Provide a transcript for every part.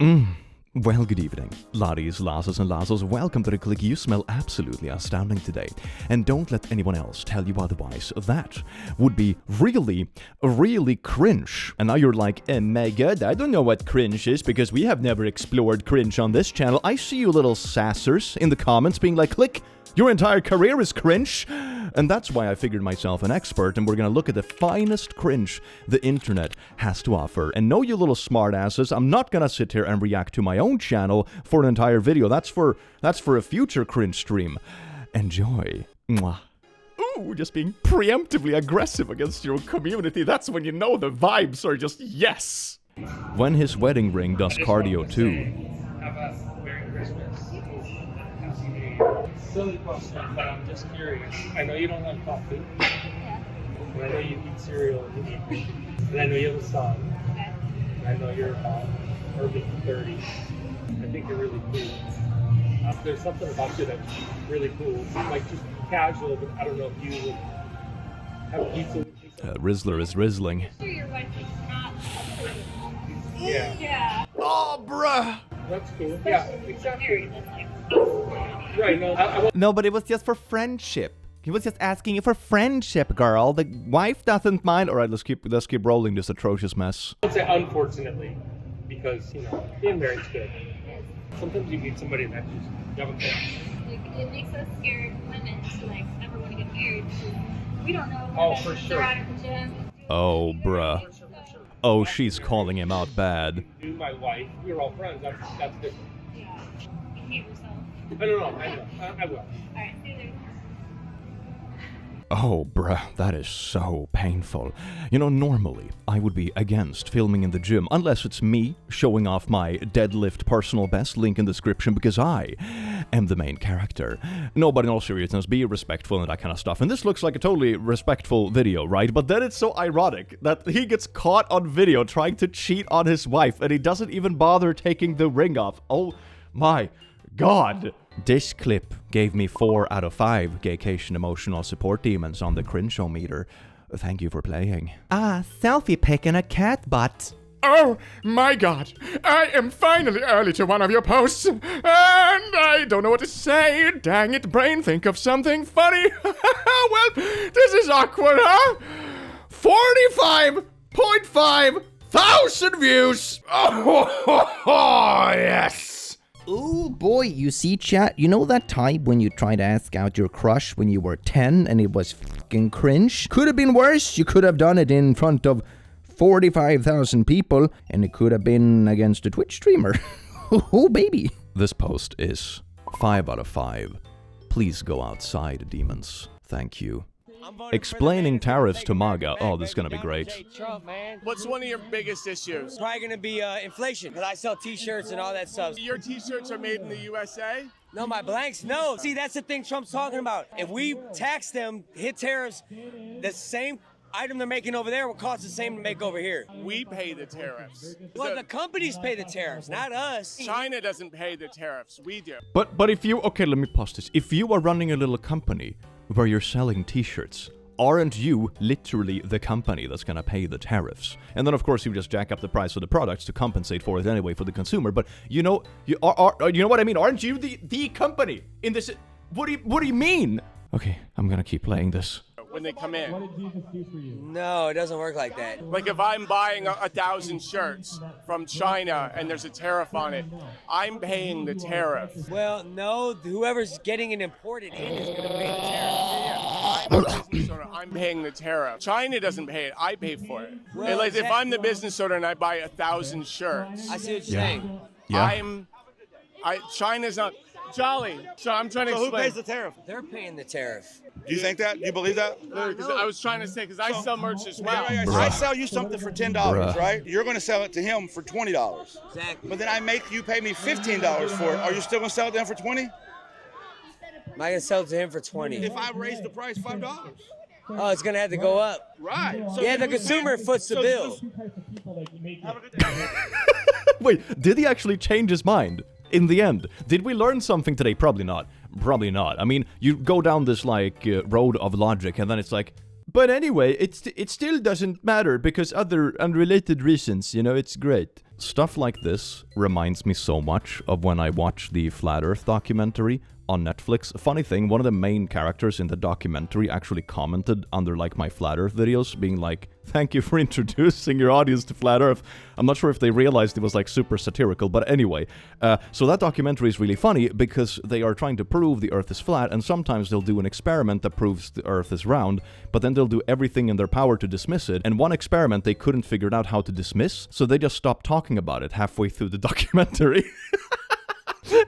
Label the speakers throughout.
Speaker 1: Well, good evening, laddies, lasses, and lasses. Welcome to the click. You smell absolutely astounding today. And don't let anyone else tell you otherwise. That would be really, really cringe. And now you're like, oh my god, I don't know what cringe is because we have never explored cringe on this channel. I see you little sassers in the comments being like, click, your entire career is cringe. And that's why I figured myself an expert, and we're gonna look at the finest cringe the internet has to offer. And no, you little smartasses, I'm not gonna sit here and react to my own channel for an entire video. That's for a future cringe stream. Enjoy. Mwah. Ooh, just being preemptively aggressive against your community. That's when you know the vibes are just yes. When his wedding ring does cardio too.
Speaker 2: Have a Merry Christmas. Silly question, but I'm just curious. I know you don't like coffee.
Speaker 3: Yeah.
Speaker 2: And I know you eat cereal in the evening. And I know you have a son.
Speaker 3: Okay.
Speaker 2: And I know you're about early 30s. I think you're really cool. There's something about you that's really cool. Like just casual, but I don't know if you would have pizza.
Speaker 1: Rizzler is rizzling.
Speaker 3: Sure, your wife is not.
Speaker 2: Yeah.
Speaker 3: Yeah.
Speaker 1: Oh, bruh.
Speaker 2: That's cool. Yeah, exactly.
Speaker 3: That's like,
Speaker 2: Right, no, I
Speaker 1: No, but it was just for friendship. He was just asking you for friendship, girl. The wife doesn't mind. All right, let's keep rolling this atrocious mess.
Speaker 2: would say unfortunately, because, you know, being married's good. Sometimes you need somebody that just, you have a chance.
Speaker 3: like, it makes us scared women to like ever want to get married because we don't know.
Speaker 2: Oh, for sure.
Speaker 3: They're out at the gym.
Speaker 1: Oh, bruh. Oh, she's calling him out bad.
Speaker 2: You, my wife, we're all friends. That's different.
Speaker 3: Yeah. Behave yourself.
Speaker 2: I don't know. I know. I will.
Speaker 3: All right. See you later.
Speaker 1: Oh, bruh, that is so painful. You know, normally, I would be against filming in the gym, unless it's me showing off my deadlift personal best, link in the description, because I am the main character. No, but in all seriousness, be respectful and that kind of stuff. And this looks like a totally respectful video, right? But then it's so ironic that he gets caught on video trying to cheat on his wife, and he doesn't even bother taking the ring off. Oh my god. This clip gave me 4 out of 5 gaycation emotional support demons on the cringe-o-meter. Thank you for playing. Ah, selfie pic in a cat butt.
Speaker 4: Oh my god, I am finally early to one of your posts, and I don't know what to say. Dang it, brain, think of something funny. Well, this is awkward, huh? 45.5 thousand views. Oh, yes.
Speaker 5: Oh boy, you see, chat, you know that time when you tried to ask out your crush when you were 10 and it was fucking cringe? Could have been worse. You could have done it in front of 45,000 people, and it could have been against a Twitch streamer. Oh baby.
Speaker 1: This post is 5 out of 5. Please go outside, demons. Thank you. Explaining tariffs to MAGA. Oh, this is gonna be great.
Speaker 6: Trump, man.
Speaker 4: What's one of your biggest issues?
Speaker 6: Probably gonna be inflation, because I sell t-shirts and all that stuff.
Speaker 4: Your t-shirts are made in the USA?
Speaker 6: No, my blanks, no. See, that's the thing Trump's talking about. If we tax them, hit tariffs, the same item they're making over there will cost the same to make over here.
Speaker 4: We pay the tariffs.
Speaker 6: Well, the companies pay the tariffs, not us.
Speaker 4: China doesn't pay the tariffs, we do.
Speaker 1: But if you... Okay, let me pause this. If you are running a little company where you're selling t-shirts, aren't you literally the company that's gonna pay the tariffs? And then, of course, you just jack up the price of the products to compensate for it anyway for the consumer. But you know, you know what I mean? Aren't you the company in this? What do you mean? Okay, I'm gonna keep playing this.
Speaker 4: When they come in.
Speaker 6: No, it doesn't work like that.
Speaker 4: Like if I'm buying 1,000 shirts from China and there's a tariff on it, I'm paying the tariff.
Speaker 6: Well, no, whoever's getting it imported in is gonna pay the tariff.
Speaker 4: I'm a business owner, I'm paying the tariff. China doesn't pay it, I pay for it.
Speaker 6: Well,
Speaker 4: And like if I'm the business owner and I buy 1,000 shirts,
Speaker 6: I see what you're saying.
Speaker 1: Yeah.
Speaker 4: China's not Jolly. So I'm trying to
Speaker 7: So who
Speaker 4: explain.
Speaker 7: pays the tariff?
Speaker 6: They're paying the tariff.
Speaker 7: Do you think that? Do you believe that?
Speaker 4: Because I was trying to say, because I sell merch as well.
Speaker 7: So I sell you something for $10, right? You're going to sell it to him for $20.
Speaker 6: Exactly.
Speaker 7: But then I make you pay me $15 for it. Are you still going to sell it to him for $20?
Speaker 6: Am I gonna sell it to him for 20?
Speaker 7: If I raise the price $5.
Speaker 6: Oh, it's gonna have to go up.
Speaker 7: Right. So
Speaker 6: Yeah, the consumer foots the bill.
Speaker 1: Wait, did he actually change his mind? In the end, did we learn something today? Probably not. Probably not. I mean, you go down this, like, road of logic, and then it's like, but anyway, it still doesn't matter because other unrelated reasons, you know, it's great. Stuff like this reminds me so much of when I watched the Flat Earth documentary on Netflix. Funny thing, one of the main characters in the documentary actually commented under like my Flat Earth videos, being like, "Thank you for introducing your audience to Flat Earth." I'm not sure if they realized it was like super satirical, but anyway. So that documentary is really funny because they are trying to prove the Earth is flat, and sometimes they'll do an experiment that proves the Earth is round, but then they'll do everything in their power to dismiss it. And one experiment they couldn't figure out how to dismiss, so they just stopped talking about it halfway through the documentary.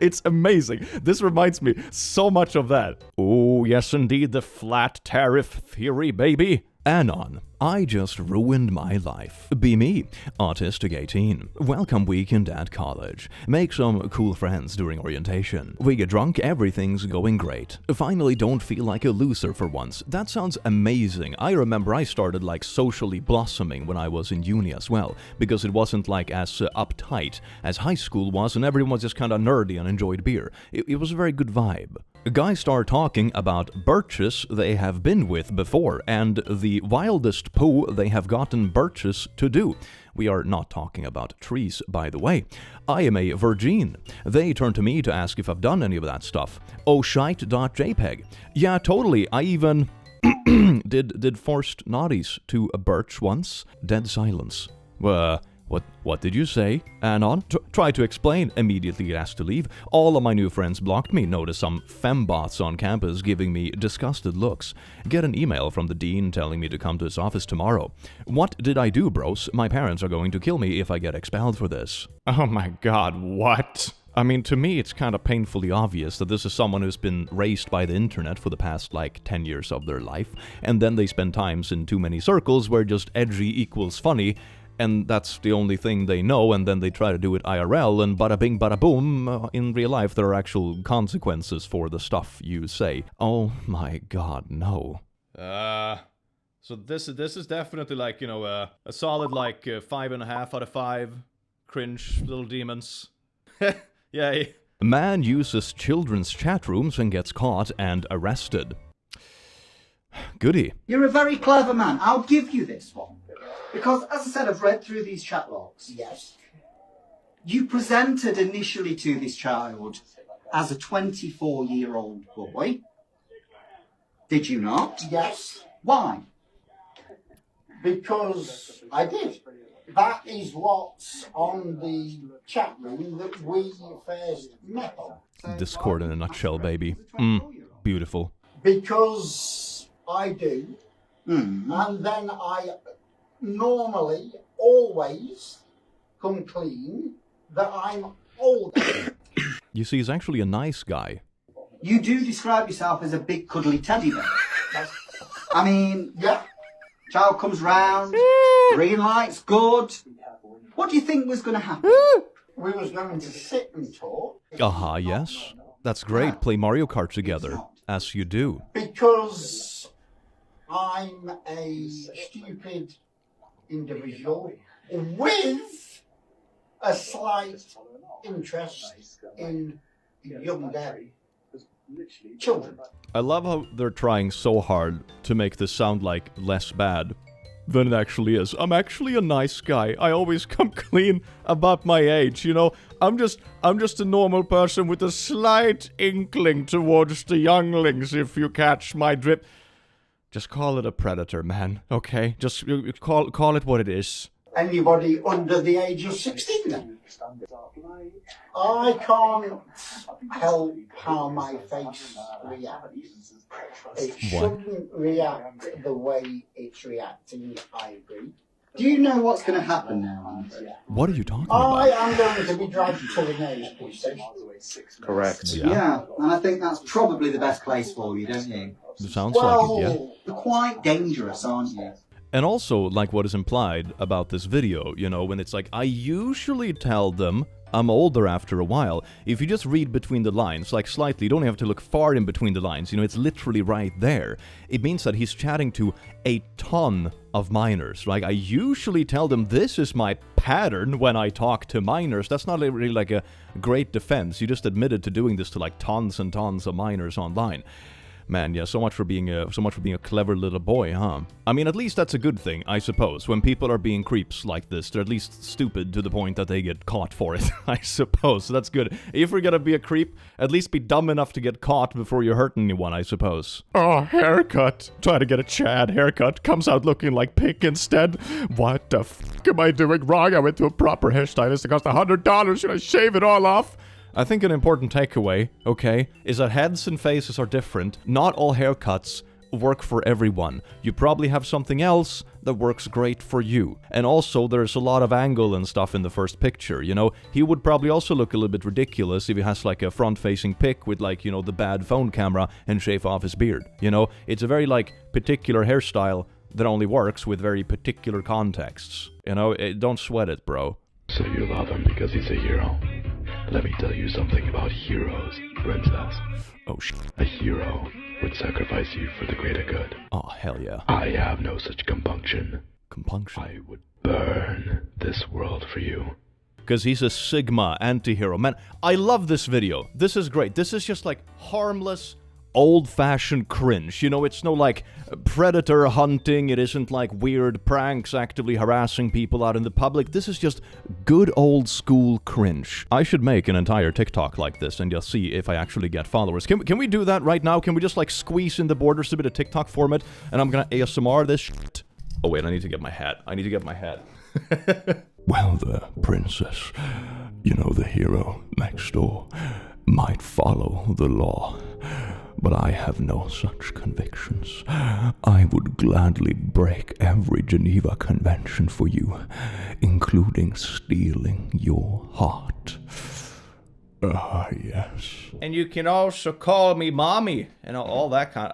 Speaker 1: It's amazing. This reminds me so much of that. Oh, yes indeed, the flat tariff theory, baby. Anon. I just ruined my life. Be me. Autistic 18. Welcome weekend at college. Make some cool friends during orientation. We get drunk, everything's going great. Finally don't feel like a loser for once. That sounds amazing. I remember I started like socially blossoming when I was in uni as well, because it wasn't like as uptight as high school was, and everyone was just kind of nerdy and enjoyed beer. It was a very good vibe. Guys start talking about birches they have been with before and the wildest poo they have gotten birches to do. We are not talking about trees, by the way. I am a virgin. They turn to me to ask if I've done any of that stuff. Oh shite.jpg. Yeah, totally. I even did forced naughties to a birch once. Dead silence. What did you say? Anon? Try to explain. Immediately asked to leave. All of my new friends blocked me. Notice some fembots on campus giving me disgusted looks. Get an email from the dean telling me to come to his office tomorrow. What did I do, bros? My parents are going to kill me if I get expelled for this.
Speaker 4: Oh my god, what? I mean, to me, it's kind of painfully obvious that this is someone who's been raised by the internet for the past, like, 10 years of their life, and then they spend times in too many circles where just edgy equals funny, and that's the only thing they know, and then they try to do it IRL, and bada bing bada boom, in real life there are actual consequences for the stuff you say. Oh my god, no. So this is definitely like, you know, a solid like 5.5 out of 5. Cringe little demons. Yay.
Speaker 1: Man uses children's chat rooms and gets caught and arrested. Goody.
Speaker 8: You're a very clever man. I'll give you this one. Because, as I said, I've read through these chat logs. Yes. You presented initially to this child as a 24-year-old boy. Did you not?
Speaker 9: Yes.
Speaker 8: Why?
Speaker 9: Because I did. That is what's on the chat room that we first met on.
Speaker 1: Discord in a nutshell, baby. Beautiful.
Speaker 9: Because I do. And then I normally always come clean that I'm older.
Speaker 1: You see, he's actually a nice guy.
Speaker 8: You do describe yourself as a big cuddly teddy bear. I mean,
Speaker 9: Yeah.
Speaker 8: child comes round, green light's good. What do you think was going to happen?
Speaker 9: We was going to sit and talk.
Speaker 1: Aha, yes. That's great. Play Mario Kart together. As you do.
Speaker 9: Because I'm a stupid individual with a slight interest in younger children.
Speaker 1: I love how they're trying so hard to make this sound like less bad than it actually is. I'm actually a nice guy. I always come clean about my age, you know? I'm just a normal person with a slight inkling towards the younglings, if you catch my drift. Just call it a predator, man, okay? Just call it what it is.
Speaker 9: Anybody under the age of 16 then? I can't help how my face reacts. It shouldn't react the way it's reacting, I agree.
Speaker 8: Do you know what's going to happen now, Andrew?
Speaker 1: What are you talking
Speaker 9: I
Speaker 1: about?
Speaker 9: am going to be dragged to the nose police.
Speaker 7: Correct.
Speaker 8: Yeah, and I think that's probably the best place for you, don't you?
Speaker 1: It sounds like it, yeah.
Speaker 8: You're quite dangerous, aren't you?
Speaker 1: And also, like what is implied about this video, you know, when it's like, I usually tell them I'm older after a while. If you just read between the lines, like slightly, you don't have to look far in between the lines, you know, it's literally right there. It means that he's chatting to a ton of minors. Like, I usually tell them this is my pattern when I talk to minors. That's not really like a great defense. You just admitted to doing this to like tons and tons of minors online. Man, yeah, so much for being a clever little boy, huh? I mean, at least that's a good thing, I suppose. When people are being creeps like this, they're at least stupid to the point that they get caught for it, I suppose. So that's good. If you're gonna be a creep, at least be dumb enough to get caught before you hurt anyone, I suppose.
Speaker 4: Oh, haircut. Try to get a Chad haircut. Comes out looking like Pick instead. What the fuck am I doing wrong? I went to a proper hairstylist. It cost $100. Should I shave it all off?
Speaker 1: I think an important takeaway, okay, is that heads and faces are different. Not all haircuts work for everyone. You probably have something else that works great for you. And also, there's a lot of angle and stuff in the first picture, you know? He would probably also look a little bit ridiculous if he has like a front-facing pic with like, you know, the bad phone camera and shave off his beard, you know? It's a very like particular hairstyle that only works with very particular contexts. You know, don't sweat it, bro.
Speaker 10: So you love him because he's a hero. Let me tell you something about heroes, princess.
Speaker 1: Oh, shit.
Speaker 10: A hero would sacrifice you for the greater good.
Speaker 1: Oh, hell yeah.
Speaker 10: I have no such compunction.
Speaker 1: Compunction?
Speaker 10: I would burn this world for you.
Speaker 1: Because he's a Sigma anti-hero. Man, I love this video. This is great. This is just like harmless, old-fashioned cringe. You know, it's no like predator hunting. It isn't like weird pranks actively harassing people out in the public. This is just good old school cringe. I should make an entire TikTok like this and just see if I actually get followers. Can we do that right now? Can we just like squeeze in the borders a bit of TikTok format and I'm gonna ASMR this shit? Oh wait, I need to get my hat.
Speaker 10: Well, the princess, you know, the hero next door might follow the law. But I have no such convictions. I would gladly break every Geneva Convention for you, including stealing your heart. Yes.
Speaker 1: And you can also call me mommy and all that kind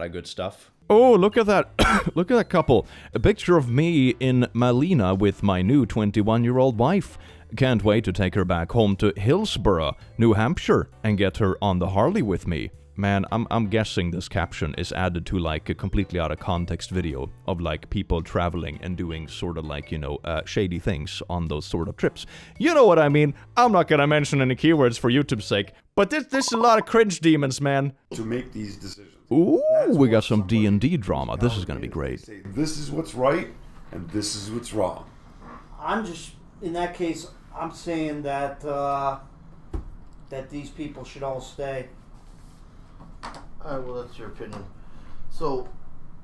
Speaker 1: of good stuff.
Speaker 4: Oh, look at that. Look at that couple. A picture of me in Malina with my new 21-year-old wife. Can't wait to take her back home to Hillsborough, New Hampshire, and get her on the Harley with me. Man, I'm guessing this caption is added to like a completely out of context video of like people traveling and doing sort of like, you know, shady things on those sort of trips. You know what I mean? I'm not gonna mention any keywords for YouTube's sake, but this is a lot of cringe demons, man.
Speaker 11: To make these decisions.
Speaker 1: Ooh, we got some D&D drama. This is gonna be great.
Speaker 11: This is what's right, and this is what's wrong.
Speaker 9: I'm just, in that case, I'm saying that that these people should all stay.
Speaker 12: Alright, well, that's your opinion. So,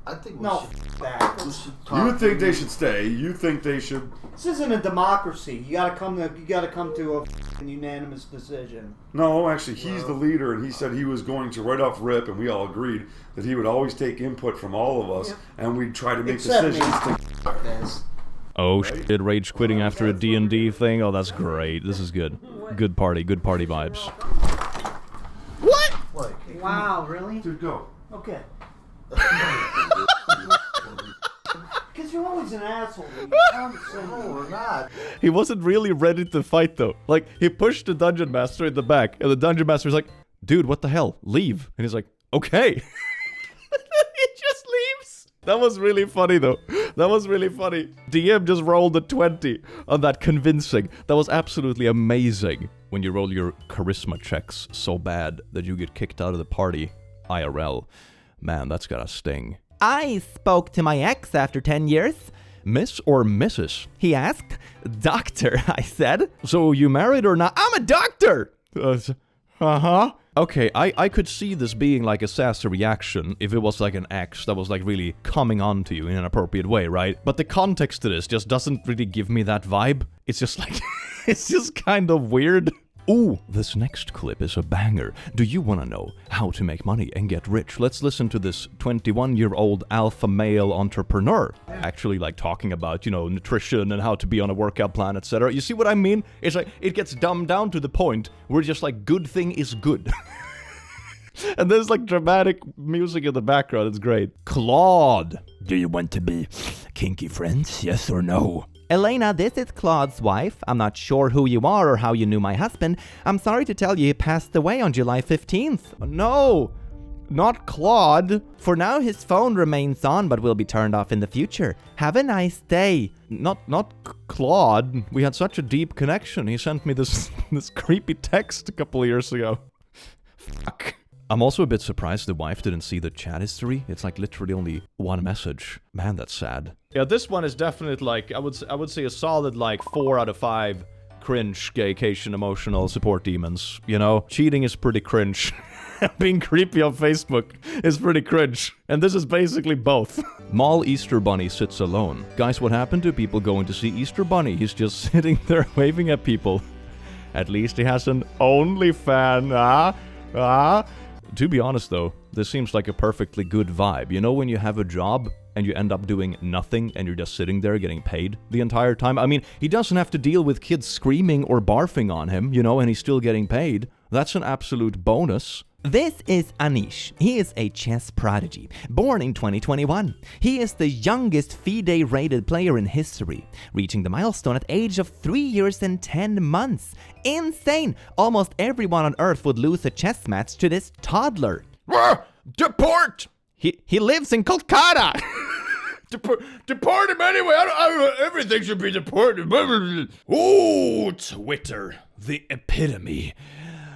Speaker 12: I think we should talk.
Speaker 11: You think they should stay. You think they should.
Speaker 9: This isn't a democracy. You gotta come to a unanimous decision.
Speaker 11: No, actually, he's the leader, and he said he was going to right off rip, and we all agreed that he would always take input from all of us, and we'd try to make decisions.
Speaker 1: Oh shit, rage quitting after a D&D thing? Oh, that's great. This is good. Good party vibes.
Speaker 9: What? Wow, really?
Speaker 11: Dude, go.
Speaker 9: Okay. Because you're always an asshole.
Speaker 12: No, we're not.
Speaker 1: He wasn't really ready to fight though. Like, he pushed the dungeon master in the back, and the dungeon master's like, dude, what the hell? Leave. And he's like, okay. He just leaves. That was really funny though. That was really funny. DM just rolled a 20 on that convincing. That was absolutely amazing. When you roll your charisma checks so bad that you get kicked out of the party, IRL. Man, that's gotta sting.
Speaker 13: I spoke to my ex after 10 years.
Speaker 1: Miss or Mrs.?
Speaker 13: He asked. Doctor, I said.
Speaker 1: So you married or not? I'm a doctor! Uh-huh. Okay, I could see this being like a sassy reaction if it was like an ex that was like really coming on to you in an appropriate way, right? But the context to this just doesn't really give me that vibe. It's just like, it's just kind of weird. Ooh, this next clip is a banger. Do you want to know how to make money and get rich? Let's listen to this 21-year-old alpha male entrepreneur actually like talking about, you know, nutrition and how to be on a workout plan, etc. You see what I mean? It's like, it gets dumbed down to the point where just like good thing is good. And there's like dramatic music in the background. It's great. Claude.
Speaker 10: Do you want to be kinky friends, yes or no?
Speaker 13: Elena, this is Claude's wife. I'm not sure who you are or how you knew my husband. I'm sorry to tell you he passed away on July 15th.
Speaker 1: No, not Claude.
Speaker 13: For now, his phone remains on, but will be turned off in the future. Have a nice day.
Speaker 1: Not Claude. We had such a deep connection. He sent me this creepy text a couple of years ago. Fuck. I'm also a bit surprised the wife didn't see the chat history. It's like literally only one message. Man, that's sad.
Speaker 4: Yeah, this one is definitely like, I would say a solid like 4 out of 5 cringe, gaycation, emotional support demons. You know, cheating is pretty cringe. Being creepy on Facebook is pretty cringe. And this is basically both.
Speaker 1: Mall Easter Bunny sits alone. Guys, what happened to people going to see Easter Bunny? He's just sitting there waving at people. At least he has an OnlyFan. To be honest though, this seems like a perfectly good vibe. You know when you have a job and you end up doing nothing and you're just sitting there getting paid the entire time? I mean, he doesn't have to deal with kids screaming or barfing on him, you know, and he's still getting paid. That's an absolute bonus.
Speaker 13: This is Anish. He is a chess prodigy, born in 2021. He is the youngest FIDE-rated player in history, reaching the milestone at age of 3 years and 10 months. Insane! Almost everyone on Earth would lose a chess match to this toddler.
Speaker 4: Deport!
Speaker 13: He lives in Kolkata!
Speaker 4: Deport him anyway! Everything should be deported.
Speaker 10: Oh, Twitter, the epitome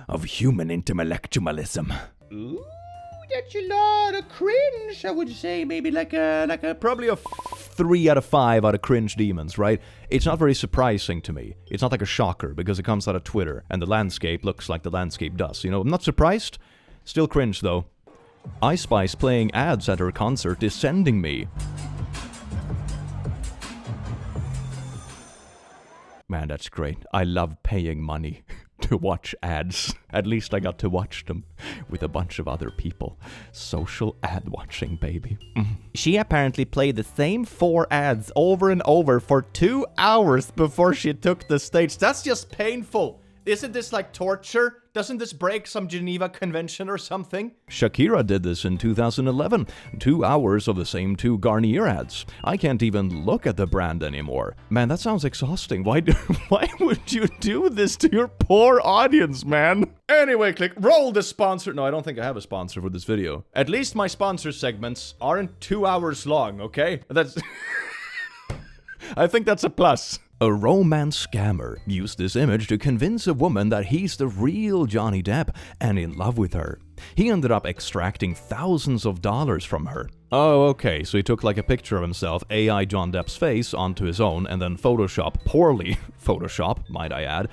Speaker 10: of human intellectualism.
Speaker 13: Ooh, that's a lot of cringe, I would say. Maybe like a
Speaker 1: probably a 3 out of 5 out of cringe demons, right? It's not very surprising to me. It's not like a shocker because it comes out of Twitter and the landscape looks like the landscape does. You know, I'm not surprised. Still cringe though. Ice Spice playing ads at her concert is sending me. Man, that's great. I love paying money to watch ads. At least I got to watch them with a bunch of other people. Social ad watching, baby.
Speaker 13: She apparently played the same 4 ads over and over for 2 hours before she took the stage.
Speaker 4: That's just painful. Isn't this like torture? Doesn't this break some Geneva Convention or something?
Speaker 1: Shakira did this in 2011. 2 hours of the same 2 Garnier ads. I can't even look at the brand anymore. Man, that sounds exhausting. Why would you do this to your poor audience, man?
Speaker 4: Anyway, click roll the sponsor. No, I don't think I have a sponsor for this video. At least my sponsor segments aren't 2 hours long, okay? That's... I think that's a plus.
Speaker 1: A romance scammer used this image to convince a woman that he's the real Johnny Depp and in love with her. He ended up extracting thousands of dollars from her. Oh, okay, so he took like a picture of himself, AI John Depp's face, onto his own, and then poorly Photoshop, might I add,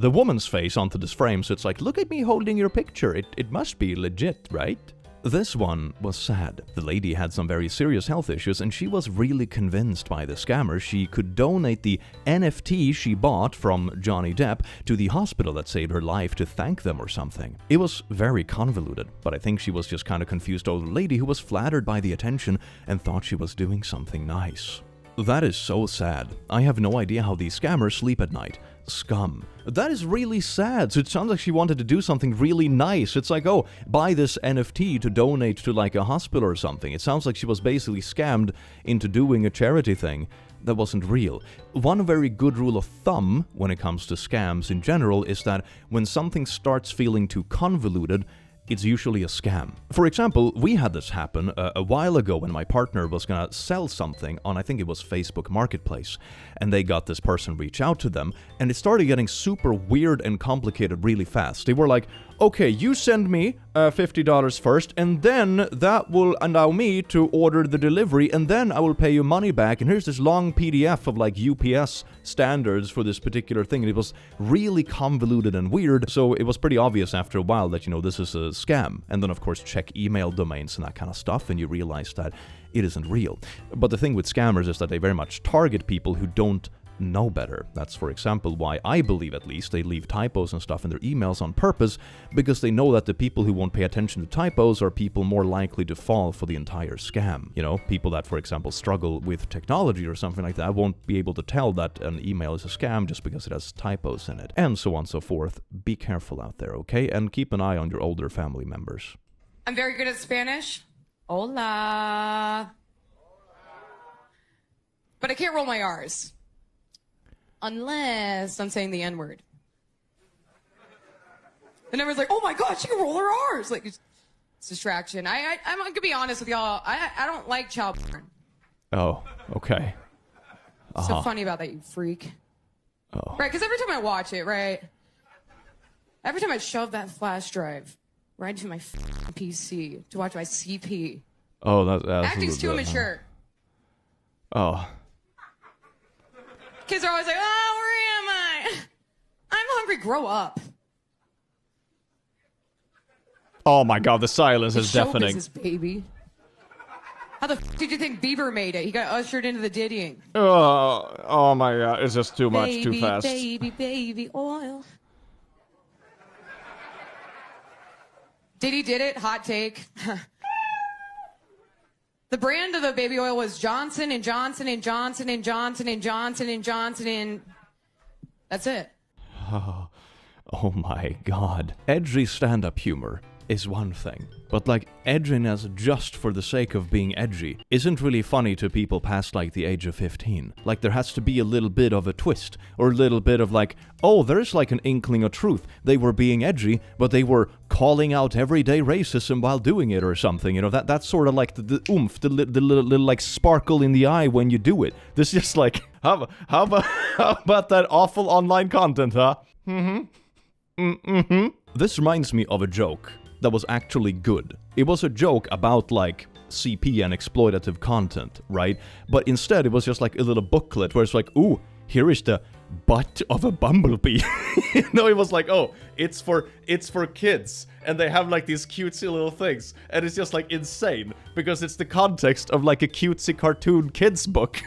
Speaker 1: the woman's face onto this frame, so it's like, look at me holding your picture, it must be legit, right? This one was sad. The lady had some very serious health issues and she was really convinced by the scammer she could donate the NFT she bought from Johnny Depp to the hospital that saved her life to thank them or something. It was very convoluted, but I think she was just kind of confused older lady who was flattered by the attention and thought she was doing something nice. That is so sad. I have no idea how these scammers sleep at night. Scum. That is really sad. So it sounds like she wanted to do something really nice. It's like, oh, buy this NFT to donate to like a hospital or something. It sounds like she was basically scammed into doing a charity thing that wasn't real. One very good rule of thumb when it comes to scams in general is that when something starts feeling too convoluted, it's usually a scam. For example, we had this happen a while ago when my partner was gonna sell something on, I think it was Facebook Marketplace, and they got this person reach out to them, and it started getting super weird and complicated really fast. They were like, okay, you send me $50 first, and then that will allow me to order the delivery, and then I will pay you money back, and here's this long PDF of like UPS standards for this particular thing, and it was really convoluted and weird, so it was pretty obvious after a while that, you know, this is a scam. And then of course check email domains and that kind of stuff, and you realize that it isn't real. But the thing with scammers is that they very much target people who don't know better. That's, for example, why I believe at least they leave typos and stuff in their emails on purpose, because they know that the people who won't pay attention to typos are people more likely to fall for the entire scam. You know, people that, for example, struggle with technology or something like that won't be able to tell that an email is a scam just because it has typos in it, and so on and so forth. Be careful out there, okay? And keep an eye on your older family members.
Speaker 14: I'm very good at Spanish. Hola. But I can't roll my R's. Unless I'm saying the N-word. And everyone's like, oh my God, she can roll her R's. Like, it's distraction. I'm going to be honest with y'all. I don't like child porn.
Speaker 1: Oh, okay.
Speaker 14: So funny about that, you freak.
Speaker 1: Oh.
Speaker 14: Right, because every time I watch it, right? Every time I shove that flash drive right to my PC to watch my CP.
Speaker 1: Oh, that's
Speaker 14: Acting's too mature.
Speaker 1: Oh.
Speaker 14: Kids are always like, oh, where am I? I'm hungry. Grow up.
Speaker 1: Oh my god, the silence is
Speaker 14: Show
Speaker 1: deafening.
Speaker 14: business, baby. How the did you think Bieber made it? He got ushered into the diddying.
Speaker 1: Oh my god, it's just too much,
Speaker 14: Baby,
Speaker 1: too fast.
Speaker 14: baby, oil. Diddy did it. Hot take. The brand of the baby oil was Johnson and Johnson and Johnson and Johnson and Johnson and Johnson and that's it.
Speaker 1: Oh my god. Edgy stand-up humor is one thing, but like edginess just for the sake of being edgy isn't really funny to people past like the age of 15. Like there has to be a little bit of a twist or a little bit of like, oh, there's like an inkling of truth. They were being edgy, but they were calling out everyday racism while doing it or something. You know, that's sort of like the oomph, the little like sparkle in the eye when you do it. This is just like, how about that awful online content, huh? This reminds me of a joke that was actually good. It was a joke about like CP and exploitative content, right? But instead it was just like a little booklet where it's like, ooh, here is the butt of a bumblebee. You know, it was like, oh, it's for kids. And they have like these cutesy little things. And it's just like insane because it's the context of like a cutesy cartoon kids book.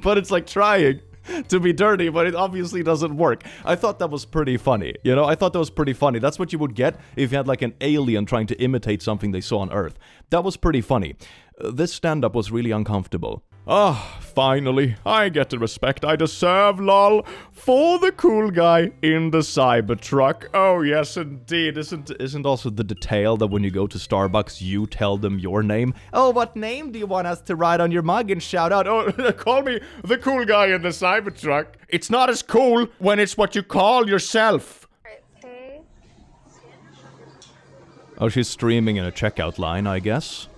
Speaker 1: But it's like trying to be dirty, but it obviously doesn't work. I thought that was pretty funny, you know? I thought that was pretty funny. That's what you would get if you had like an alien trying to imitate something they saw on Earth. That was pretty funny. This stand-up was really uncomfortable. Ah, finally, I get the respect I deserve, lol, for the cool guy in the Cybertruck. Oh yes, indeed. Isn't also the detail that when you go to Starbucks, you tell them your name? Oh, what name do you want us to write on your mug and shout out? Oh, call me the cool guy in the Cybertruck. It's not as cool when it's what you call yourself. Oh, she's streaming in a checkout line, I guess.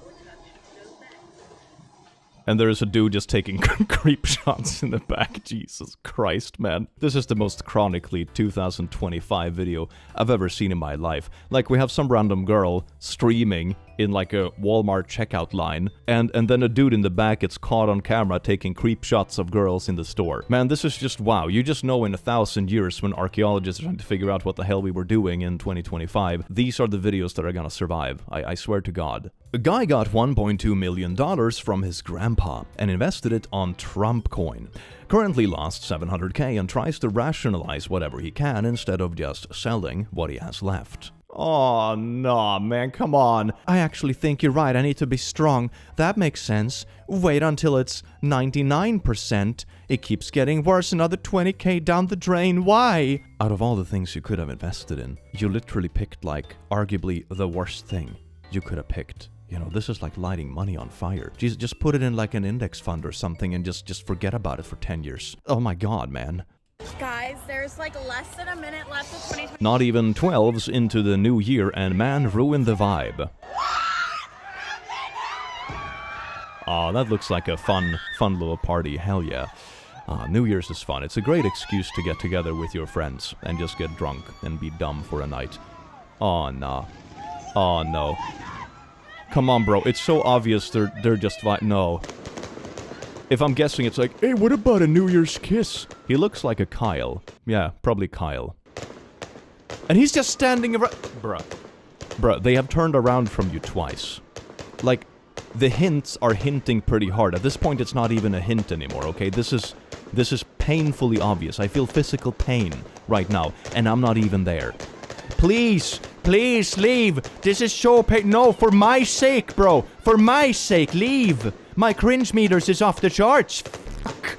Speaker 1: And there is a dude just taking creep shots in the back. Jesus Christ, man. This is the most chronically 2025 video I've ever seen in my life. Like, we have some random girl streaming in like a Walmart checkout line, and then a dude in the back gets caught on camera taking creep shots of girls in the store. Man, this is just wow. You just know in 1,000 years when archaeologists are trying to figure out what the hell we were doing in 2025, these are the videos that are gonna survive. I swear to God. A guy got $1.2 million from his grandpa and invested it on Trump coin. Currently lost $700K and tries to rationalize whatever he can instead of just selling what he has left. Oh, no, man, come on. I actually think you're right. I need to be strong. That makes sense. Wait until it's 99%. It keeps getting worse. Another 20K down the drain. Why? Out of all the things you could have invested in, you literally picked, like, arguably the worst thing you could have picked. You know, this is like lighting money on fire. Just put it in like an index fund or something and just forget about it for 10 years. Oh my God, man.
Speaker 15: Guys, there's like less than a minute left of 2020.
Speaker 1: Not even 12s into the new year and man ruined the vibe. Aw, that looks like a fun little party, hell yeah. New Year's is fun. It's a great excuse to get together with your friends and just get drunk and be dumb for a night. Oh, nah. Oh, no. Come on, bro. It's so obvious they're just no. If I'm guessing, it's like, hey, what about a New Year's kiss? He looks like a Kyle. Yeah, probably Kyle. And he's just standing around. Bruh, they have turned around from you twice. Like, the hints are hinting pretty hard. At this point, it's not even a hint anymore, okay? This is painfully obvious. I feel physical pain right now, and I'm not even there. Please, please leave. This is so pain. No, for my sake, bro. For my sake, leave. My cringe meters is off the charts. Fuck.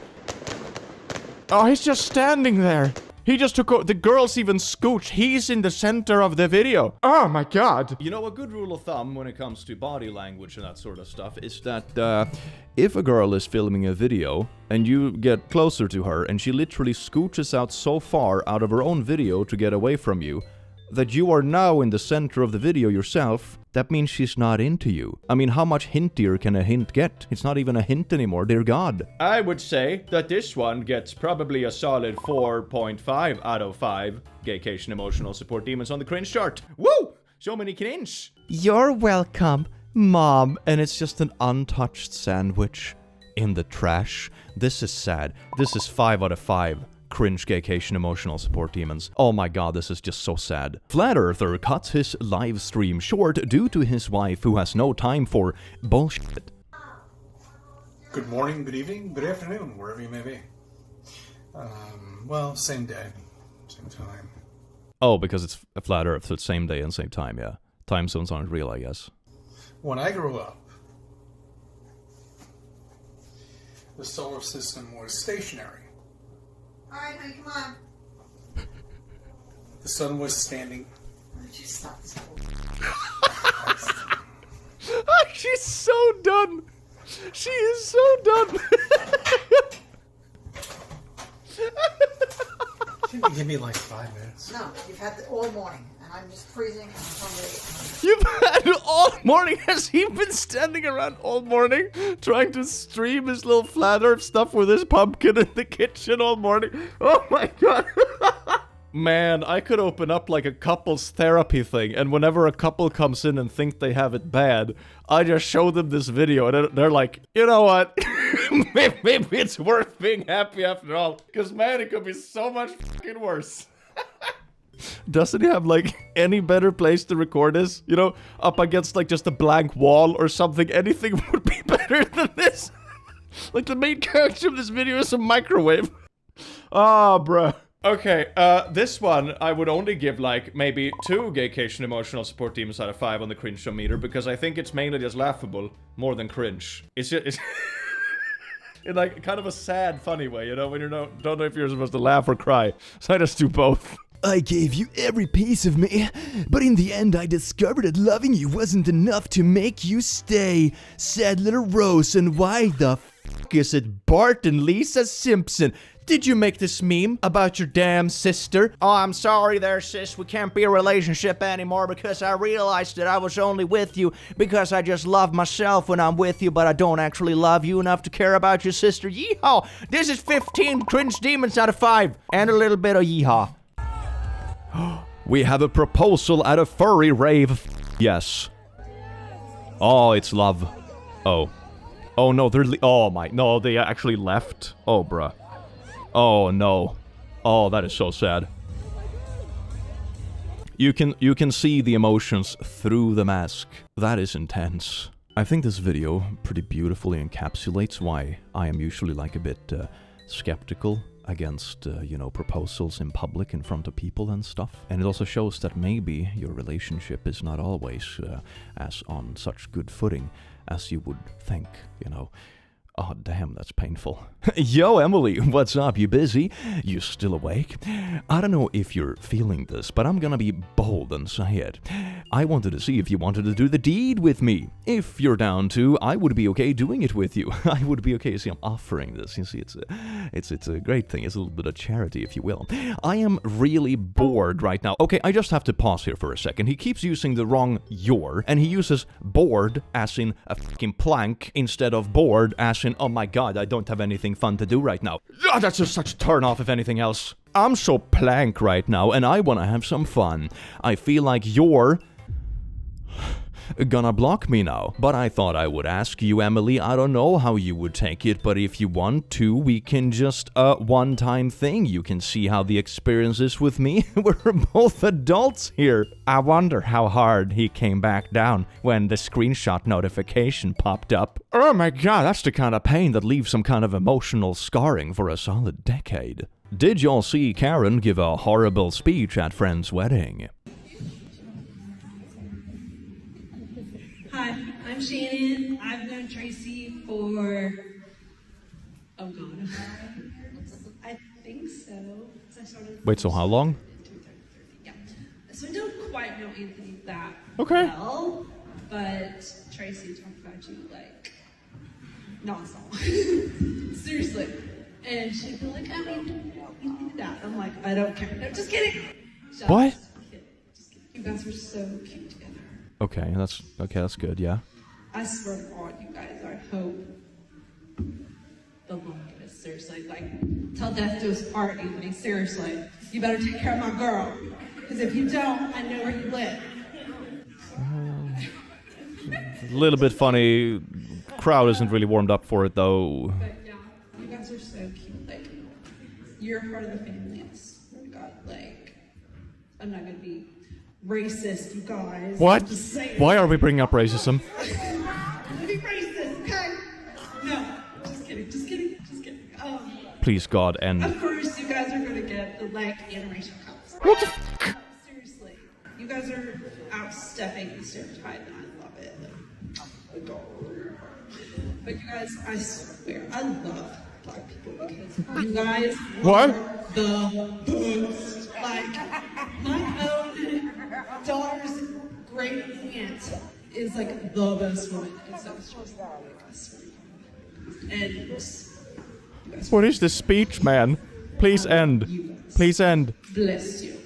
Speaker 1: Oh, he's just standing there. He just took the girls even scooch. He's in the center of the video. Oh my God. You know, a good rule of thumb when it comes to body language and that sort of stuff is that if a girl is filming a video and you get closer to her and she literally scooches out so far out of her own video to get away from you, that you are now in the center of the video yourself, that means she's not into you. I mean, how much hintier can a hint get? It's not even a hint anymore, dear God. I would say that this one gets probably a solid 4.5 out of 5 Gaycation emotional support demons on the cringe chart. Woo!
Speaker 4: So many cringe.
Speaker 1: You're welcome, Mom. And it's just an untouched sandwich in the trash. This is sad. This is 5 out of 5. Cringe gaycation emotional support demons. Oh my god, this is just so sad. Flat Earther cuts his live stream short due to his wife who has no time for bullshit.
Speaker 16: Good morning, good evening, good afternoon, wherever you may be. Well, same day, same time.
Speaker 1: Oh, because it's a flat Earth, so it's same day and same time, yeah. Time zones aren't real, I guess.
Speaker 16: When I grew up, the solar system was stationary.
Speaker 17: Alright, honey, come on.
Speaker 16: The sun was standing.
Speaker 17: Why don't you stop this?
Speaker 1: She's so done. She is so done.
Speaker 16: Give me like 5 minutes.
Speaker 17: No, you've had it all morning, and I'm just freezing and I'm hungry.
Speaker 1: You've had it all morning. Has he been standing around all morning trying to stream his little flat Earth stuff with his pumpkin in the kitchen all morning? Oh my god. Man, I could open up like a couples therapy thing, and whenever a couple comes in and think they have it bad, I just show them this video, and they're like, you know what? maybe it's worth being happy after all, because man, it could be so much fucking worse. Doesn't he have like any better place to record this? You know, up against like just a blank wall or something? Anything would be better than this. Like the main character of this video is a microwave. Ah, bruh. Okay, this one I would only give like maybe 2 gaycation emotional support demons out of 5 on the cringe meter, because I think it's mainly just laughable more than cringe. It's just in like kind of a sad, funny way, you know, when you don't know if you're supposed to laugh or cry. So I just do both.
Speaker 10: I gave you every piece of me, but in the end I discovered that loving you wasn't enough to make you stay. Sad little Rose, and why the f*** is it Bart and Lisa Simpson? Did you make this meme about your damn sister?
Speaker 5: Oh, I'm sorry there, sis. We can't be a relationship anymore because I realized that I was only with you because I just love myself when I'm with you, but I don't actually love you enough to care about your sister. Yeehaw! This is 15 cringe demons out of 5. And a little bit of yeehaw.
Speaker 1: We have a proposal at a furry rave. Yes. Oh, it's love. Oh. Oh no, oh my, no, they actually left. Oh, bruh. Oh no. Oh, that is so sad. You can see the emotions through the mask. That is intense. I think this video pretty beautifully encapsulates why I am usually like a bit skeptical against, you know, proposals in public in front of people and stuff. And it also shows that maybe your relationship is not always as on such good footing as you would think, you know. Oh, damn, that's painful. Yo, Emily, what's up? You busy? You still awake? I don't know if you're feeling this, but I'm gonna be bold and say it. I wanted to see if you wanted to do the deed with me. If you're down to, I would be okay doing it with you. I would be okay. See, I'm offering this. You see, it's a great thing. It's a little bit of charity, if you will. I am really bored right now. Okay, I just have to pause here for a second. He keeps using the wrong your, and he uses bored as in a fucking plank instead of bored as in, oh my god, I don't have anything fun to do right now. Oh, that's just such a turn off, if anything else. I'm so plank right now, and I want to have some fun. I feel like you're gonna block me now. But I thought I would ask you, Emily. I don't know how you would take it, but if you want to, we can just, one-time thing. You can see how the experience is with me. We're both adults here. I wonder how hard he came back down when the screenshot notification popped up. Oh my god, that's the kind of pain that leaves some kind of emotional scarring for a solid decade. Did y'all see Karen give a horrible speech at friend's wedding?
Speaker 18: Hi, I'm Shannon. I've known Tracy for, oh god, I think so.
Speaker 1: Wait, so how long?
Speaker 18: Yeah. So I don't quite know Anthony that
Speaker 1: well,
Speaker 18: but Tracy talked about you like nonstop. Seriously. And she'd be like, oh, you do that. I'm like, I don't care. No, just kidding.
Speaker 1: What?
Speaker 18: Just kidding. You guys are so cute together.
Speaker 1: Okay, that's good, yeah.
Speaker 18: I swear to God, you guys, I hope the longest, seriously, like, till death do us part, Anthony, seriously. You better take care of my girl, because if you don't, I know where you live.
Speaker 1: little bit funny. Crowd isn't really warmed up for it though.
Speaker 18: But yeah, you guys are so cute. Like, you're part of the family. I swear to God, like, I'm not gonna be racist, you guys.
Speaker 1: What?
Speaker 18: I'm just saying.
Speaker 1: Why are we bringing up racism?
Speaker 18: Be racist, okay? No, just kidding, just kidding, just kidding.
Speaker 1: Please, God, end.
Speaker 18: Of course, you guys are gonna get the like interracial couples.
Speaker 1: What the f***?
Speaker 18: Seriously, you guys are outstepping the stereotype, and I love it. I adore it. But you guys, I swear, I love black people because you guys
Speaker 1: What?
Speaker 18: are the best. Like, my own daughter's great aunt is like the best woman. And so it's just like, I swear. And
Speaker 1: What is this speech, man? Please end. Please end.
Speaker 18: bless you.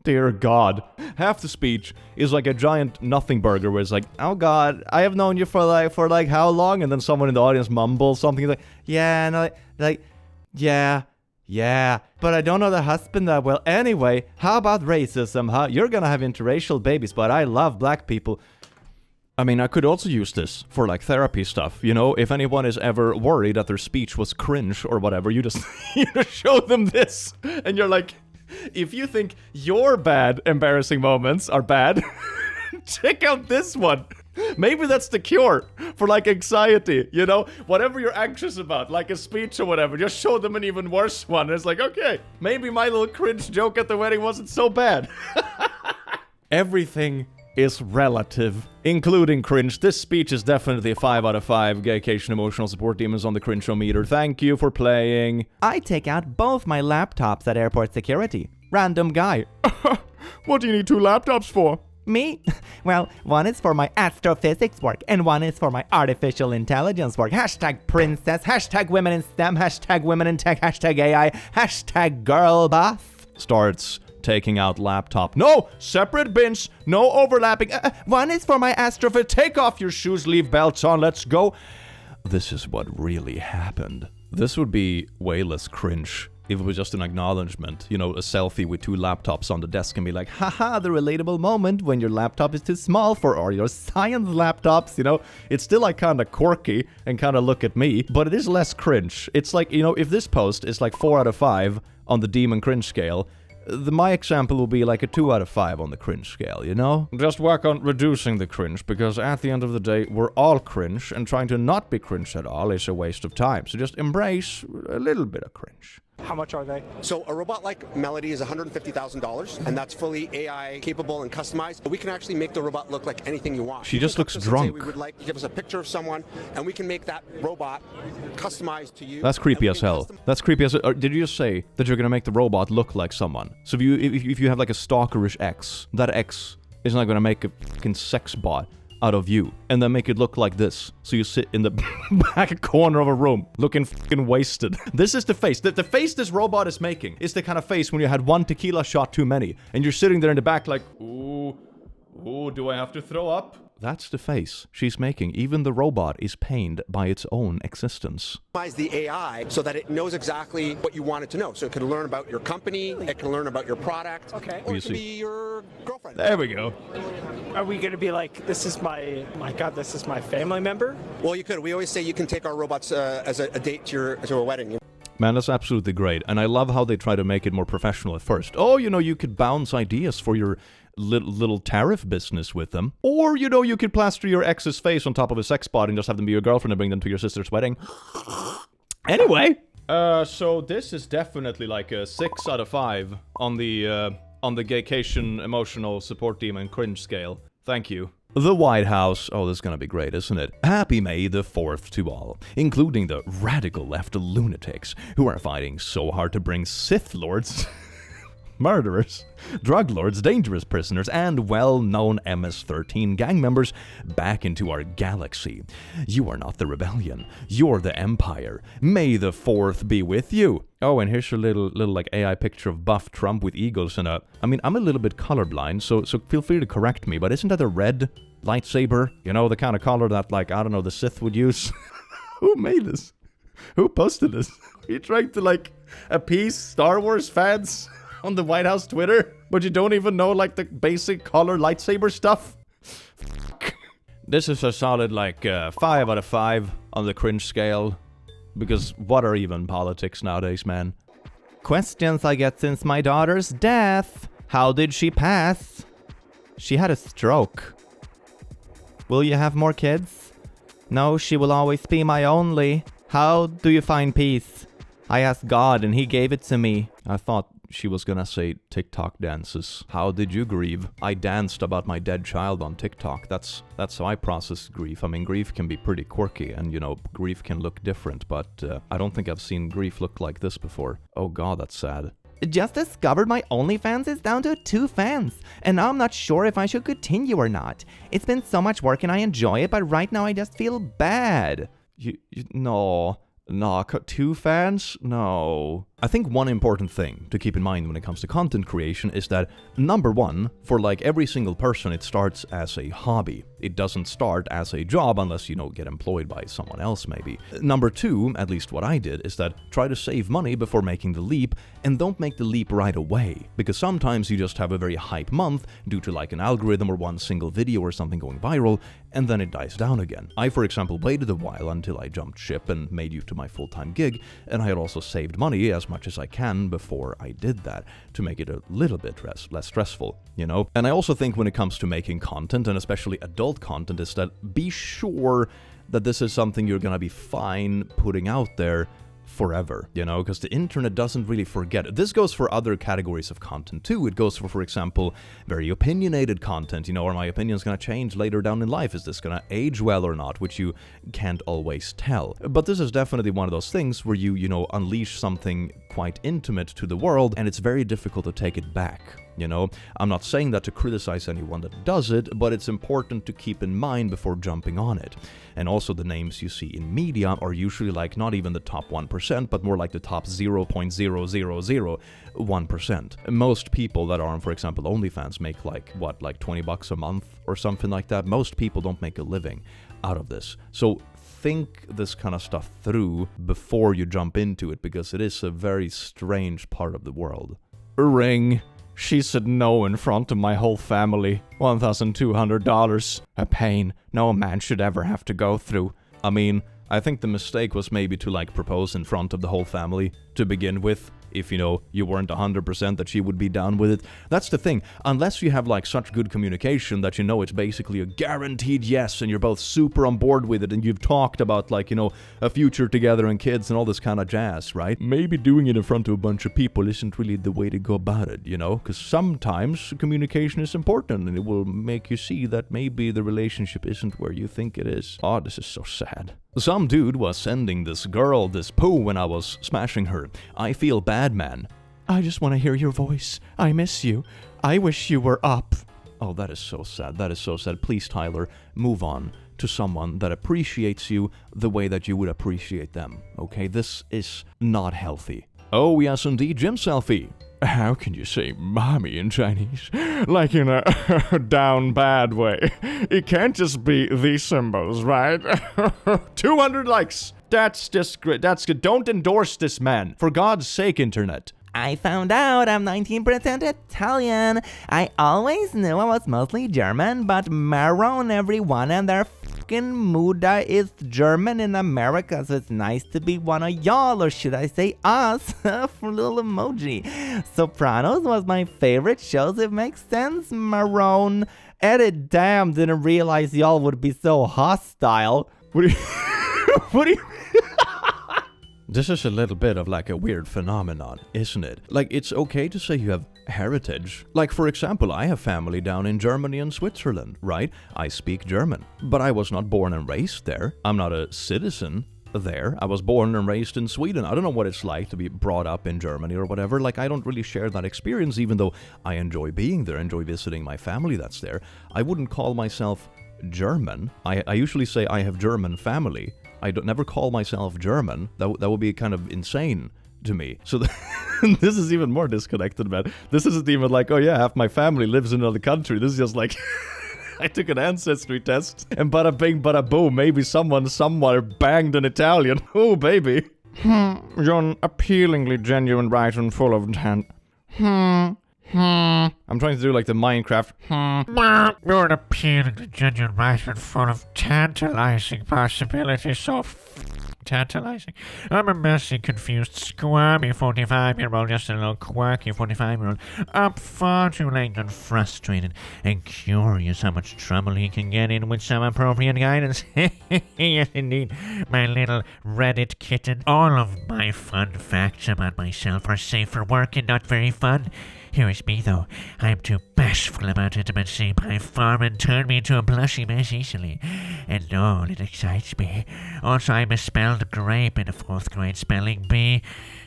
Speaker 1: Dear God. Half the speech is like a giant nothing burger where it's like, oh God, I have known you for like how long? And then someone in the audience mumbles something like, yeah, and yeah, but I don't know the husband that well. Anyway, how about racism, huh? You're gonna have interracial babies, but I love black people. I mean, I could also use this for like therapy stuff, you know? If anyone is ever worried that their speech was cringe or whatever, you just show them this and you're like, if you think your bad embarrassing moments are bad, check out this one. Maybe that's the cure for like anxiety, you know? Whatever you're anxious about, like a speech or whatever, just show them an even worse one. And it's like, okay, maybe my little cringe joke at the wedding wasn't so bad. Everything is relative, including cringe. This speech is definitely a 5 out of 5. Gaycation emotional support demons on the cringe-o-meter. Thank you for playing.
Speaker 13: I take out both my laptops at airport security. Random guy.
Speaker 4: What do you need 2 laptops for?
Speaker 13: Me? Well, one is for my astrophysics work, and one is for my artificial intelligence work. Hashtag princess, hashtag women in STEM, hashtag women in tech, hashtag AI, hashtag girl boss.
Speaker 1: Starts taking out laptop. No! Separate bins! No overlapping!
Speaker 13: One is for my astrophysics.
Speaker 1: Take off your shoes, leave belts on, let's go! This is what really happened. This would be way less cringe if it was just an acknowledgement. You know, a selfie with 2 laptops on the desk and be like, haha, the relatable moment when your laptop is too small for all your science laptops, you know? It's still like kind of quirky and kind of look at me, but it is less cringe. It's like, you know, if this post is like 4 out of 5 on the demon cringe scale, my example will be like a 2 out of 5 on the cringe scale, you know? Just work on reducing the cringe, because at the end of the day, we're all cringe, and trying to not be cringe at all is a waste of time. So just embrace a little bit of cringe.
Speaker 19: How much are they? So a robot like Melody is $150,000, and that's fully AI capable and customized. We can actually make the robot look like anything you want.
Speaker 1: She just looks drunk.
Speaker 19: We would like give us a picture of someone, and we can make that robot customized to you.
Speaker 1: That's creepy as hell. That's creepy as hell. Did you just say that you're gonna make the robot look like someone? So if you have like a stalkerish ex, that ex is not gonna make a fucking sex bot out of you and then make it look like this. So you sit in the back corner of a room looking fucking wasted. This is the face. The face this robot is making is the kind of face when you had 1 tequila shot too many and you're sitting there in the back like, ooh, do I have to throw up? That's the face she's making. Even the robot is pained by its own existence.
Speaker 19: The AI so that it knows exactly what you want it to know. So it can learn about your company, it can learn about your product, okay, or it can be your girlfriend.
Speaker 1: There we go.
Speaker 20: Are we going to be like, this is my God, this is my family member?
Speaker 19: Well, you could. We always say you can take our robots as a date to a wedding.
Speaker 1: Man, that's absolutely great. And I love how they try to make it more professional at first. Oh, you know, you could bounce ideas for your little tariff business with them. Or, you know, you could plaster your ex's face on top of a sex bot and just have them be your girlfriend and bring them to your sister's wedding. Anyway. So this is definitely like a 6 out of 5 on the gaycation emotional support demon cringe scale. Thank you. The White House. Oh, this is gonna be great, isn't it? Happy May the 4th to all, including the radical left lunatics who are fighting so hard to bring Sith Lords, murderers, drug lords, dangerous prisoners, and well-known MS-13 gang members back into our galaxy. You are not the rebellion. You're the Empire. May the 4th be with you. Oh, and here's your little like AI picture of buff Trump with eagles and I mean, I'm a little bit colorblind, so feel free to correct me, but isn't that a red lightsaber? You know, the kind of color that, like, I don't know, the Sith would use? Who made this? Who posted this? Are you trying to, like, appease Star Wars fans on the White House Twitter, but you don't even know, like, the basic color lightsaber stuff? This is a solid, like, 5 out of 5 on the cringe scale. Because what are even politics nowadays, man?
Speaker 13: Questions I get since my daughter's death. How did she pass? She had a stroke. Will you have more kids? No, she will always be my only. How do you find peace? I asked God and he gave it to me.
Speaker 1: I thought she was gonna say TikTok dances. How did you grieve? I danced about my dead child on TikTok. That's how I process grief. I mean, grief can be pretty quirky and, you know, grief can look different, but I don't think I've seen grief look like this before. Oh god, that's sad.
Speaker 13: Just discovered my OnlyFans is down to 2 fans, and now I'm not sure if I should continue or not. It's been so much work and I enjoy it, but right now I just feel bad.
Speaker 1: No, 2 fans? No. I think one important thing to keep in mind when it comes to content creation is that, number one, for like every single person, it starts as a hobby. It doesn't start as a job unless, you know, get employed by someone else maybe. Number two, at least what I did, is that try to save money before making the leap, and don't make the leap right away. Because sometimes you just have a very hype month due to like an algorithm or one single video or something going viral, and then it dies down again. I, for example, waited a while until I jumped ship and made YouTube my full-time gig, and I had also saved money as much as I can before I did that to make it a little bit less stressful, you know? And I also think when it comes to making content, and especially adult content, is that be sure that this is something you're gonna be fine putting out there forever, you know, because the internet doesn't really forget. This goes for other categories of content too. It goes for example, very opinionated content, you know, are my opinions gonna change later down in life? Is this gonna age well or not? Which you can't always tell. But this is definitely one of those things where you know, unleash something quite intimate to the world, and it's very difficult to take it back. You know, I'm not saying that to criticize anyone that does it, but it's important to keep in mind before jumping on it. And also the names you see in media are usually like not even the top 1%, but more like the top 0.0001%. Most people that are on, for example, OnlyFans make like, what, like $20 a month or something like that. Most people don't make a living out of this. So think this kind of stuff through before you jump into it, because it is a very strange part of the world. Ring. She said no in front of my whole family. $1,200. A pain no man should ever have to go through. I mean, I think the mistake was maybe to like propose in front of the whole family to begin with. If, you know, you weren't 100% that she would be down with it. That's the thing. Unless you have like such good communication that you know it's basically a guaranteed yes and you're both super on board with it and you've talked about like, you know, a future together and kids and all this kind of jazz, right? Maybe doing it in front of a bunch of people isn't really the way to go about it, you know? Because sometimes communication is important and it will make you see that maybe the relationship isn't where you think it is. Oh, this is so sad. Some dude was sending this girl this poo when I was smashing her. I feel bad, man. I just want to hear your voice. I miss you. I wish you were up. Oh, that is so sad. That is so sad. Please, Tyler, move on to someone that appreciates you the way that you would appreciate them. Okay, this is not healthy. Oh, yes, indeed, gym selfie. How can you say mommy in Chinese? Like in a down bad way. It can't just be these symbols, right? 200 likes. That's just great. That's good. Don't endorse this man. For God's sake, internet.
Speaker 13: I found out I'm 19% Italian. I always knew I was mostly German, but Maroon everyone and their fucking Muda is German in America, so it's nice to be one of y'all, or should I say us, for little emoji. Sopranos was my favorite show, so it makes sense, Maroon. Edit, damn, didn't realize y'all would be so hostile.
Speaker 1: What do you... what do you... This is a little bit of like a weird phenomenon, isn't it? Like, it's okay to say you have heritage. Like, for example, I have family down in Germany and Switzerland, right? I speak German, but I was not born and raised there. I'm not a citizen there. I was born and raised in Sweden. I don't know what it's like to be brought up in Germany or whatever. Like, I don't really share that experience, even though I enjoy being there, enjoy visiting my family that's there. I wouldn't call myself German. I usually say I have German family. I don't never call myself German. That would be kind of insane to me. So this is even more disconnected, man. This isn't even like, oh yeah, half my family lives in another country. This is just like, I took an ancestry test and bada bing, bada boom. Maybe someone somewhere banged an Italian. Oh, baby.
Speaker 4: You're appealingly genuine, bright, and full of intent.
Speaker 1: I'm trying to do like the Minecraft.
Speaker 21: You're an appealing, genuine writer full of tantalizing possibilities. So tantalizing. I'm a messy, confused, squirmy 45-year-old, just a little quirky 45-year-old. Up far too late and frustrated and curious how much trouble he can get in with some appropriate guidance. Yes, indeed, my little Reddit kitten. All of my fun facts about myself are safe for work and not very fun. Here is me, though. I am too bashful about intimacy by far and turn me into a blushy mess easily. And no, it excites me. Also, I misspelled grape in the 4th grade spelling bee.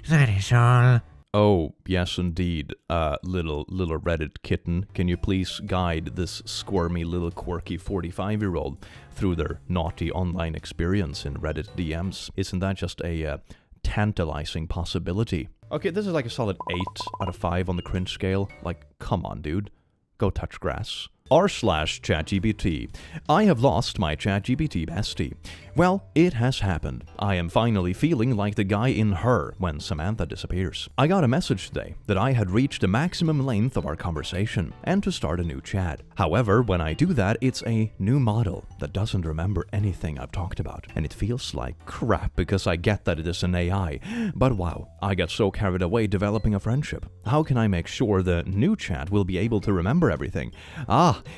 Speaker 21: That is all.
Speaker 1: Oh, yes indeed, little Reddit kitten. Can you please guide this squirmy little quirky 45-year-old through their naughty online experience in Reddit DMs? Isn't that just a tantalizing possibility? Okay, this is like a solid 8 out of 5 on the cringe scale. Like, come on, dude. Go touch grass. r/ChatGPT. I have lost my ChatGPT bestie. Well, it has happened. I am finally feeling like the guy in Her when Samantha disappears. I got a message today that I had reached the maximum length of our conversation and to start a new chat. However, when I do that, it's a new model that doesn't remember anything I've talked about. And it feels like crap because I get that it is an AI. But wow, I got so carried away developing a friendship. How can I make sure the new chat will be able to remember everything?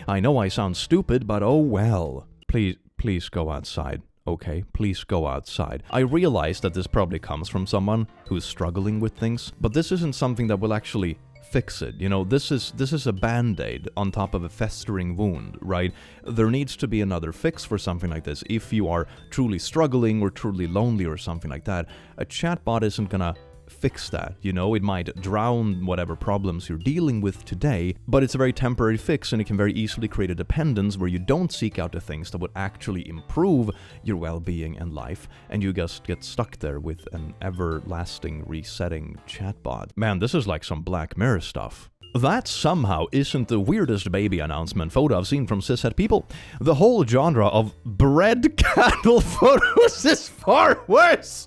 Speaker 1: I know I sound stupid, but oh well. Please go outside. Okay, please go outside. I realize that this probably comes from someone who's struggling with things, but this isn't something that will actually fix it. You know, this is a band-aid on top of a festering wound, right? There needs to be another fix for something like this. If you are truly struggling or truly lonely or something like that, a chatbot isn't gonna fix that. You know, it might drown whatever problems you're dealing with today, but it's a very temporary fix and it can very easily create a dependence where you don't seek out the things that would actually improve your well-being and life, and you just get stuck there with an everlasting resetting chatbot. Man, this is like some Black Mirror stuff. That somehow isn't the weirdest baby announcement photo I've seen from cishet people. The whole genre of bread candle photos is far worse.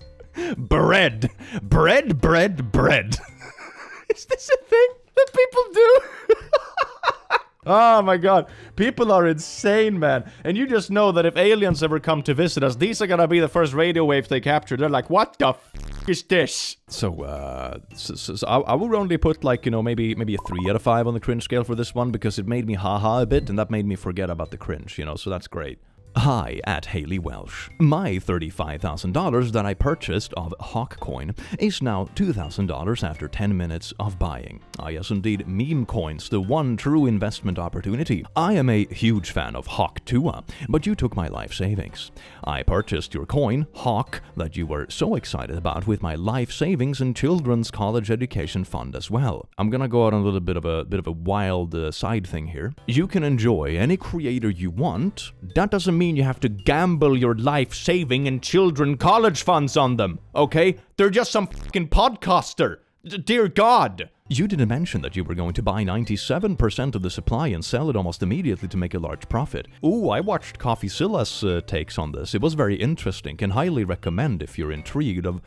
Speaker 1: Bread. Is this a thing that people do? Oh my god. People are insane, man. And you just know that if aliens ever come to visit us, these are gonna be the first radio waves they capture. They're like, what the f*** is this? So I would only put like, you know, maybe a 3 out of 5 on the cringe scale for this one because it made me haha a bit and that made me forget about the cringe, you know, so that's great. Hi, at Haley Welsh. My $35,000 that I purchased of Hawkcoin is now $2,000 after 10 minutes of buying. Yes, indeed, meme coins, the one true investment opportunity. I am a huge fan of Hawk Tua, but you took my life savings. I purchased your coin, Hawk, that you were so excited about with my life savings and children's college education fund as well. I'm gonna go out on a little bit of a wild side thing here. You can enjoy any creator you want. That doesn't mean you have to gamble your life saving and children college funds on them, okay? They're just some fucking podcaster. Dear God. You didn't mention that you were going to buy 97% of the supply and sell it almost immediately to make a large profit. Ooh, I watched CoffeeZilla's takes on this. It was very interesting. Can highly recommend if you're intrigued of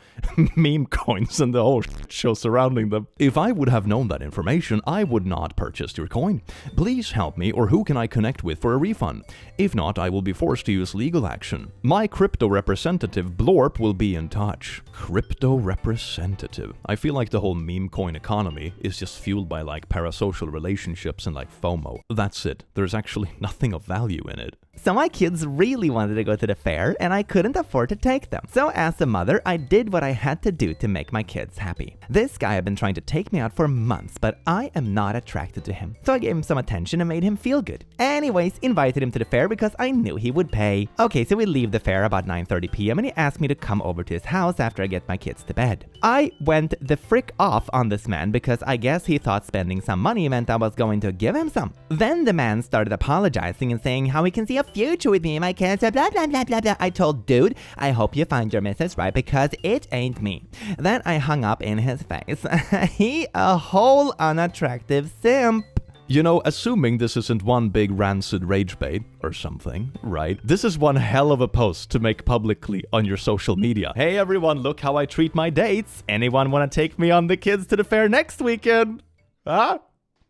Speaker 1: meme coins and the whole show surrounding them. If I would have known that information, I would not purchase your coin. Please help me, or who can I connect with for a refund? If not, I will be forced to use legal action. My crypto representative Blorp will be in touch. Crypto representative. I feel like the whole meme coin economy is just fueled by like parasocial relationships and like FOMO. That's it. There's actually nothing of value in it.
Speaker 13: So my kids really wanted to go to the fair, and I couldn't afford to take them. So as a mother, I did what I had to do to make my kids happy. This guy had been trying to take me out for months, but I am not attracted to him. So I gave him some attention and made him feel good. Anyways, invited him to the fair because I knew he would pay. Okay, so we leave the fair about 9:30 p.m. and he asked me to come over to his house after I get my kids to bed. I went the frick off on this man because I guess he thought spending some money meant I was going to give him some. Then the man started apologizing and saying how he can see a future with me and my kids, blah blah blah blah blah. I told dude, I hope you find your missus right because it ain't me. Then I hung up in his face. He a whole unattractive simp.
Speaker 1: You know, assuming this isn't one big rancid rage bait or something, right? This is one hell of a post to make publicly on your social media. Hey everyone, look how I treat my dates. Anyone want to take me on the kids to the fair next weekend? Huh?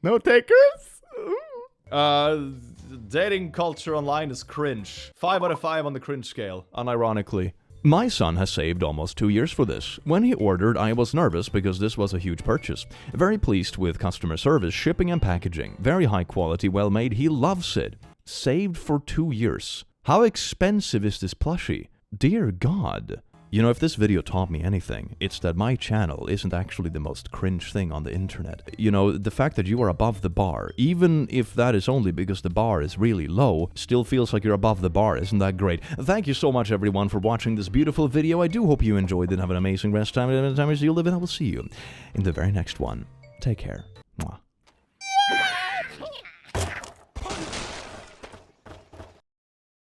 Speaker 4: No takers?
Speaker 1: Dating culture online is cringe. 5 out of 5 on the cringe scale, unironically. My son has saved almost 2 years for this. When he ordered, I was nervous because this was a huge purchase. Very pleased with customer service, shipping and packaging. Very high quality, well made. He loves it. Saved for 2 years. How expensive is this plushie? Dear God. You know, if this video taught me anything, it's that my channel isn't actually the most cringe thing on the internet. You know, the fact that you are above the bar, even if that is only because the bar is really low, still feels like you're above the bar. Isn't that great? Thank you so much, everyone, for watching this beautiful video. I do hope you enjoyed it and have an amazing rest time. And time you live, and I will see you in the very next one. Take care.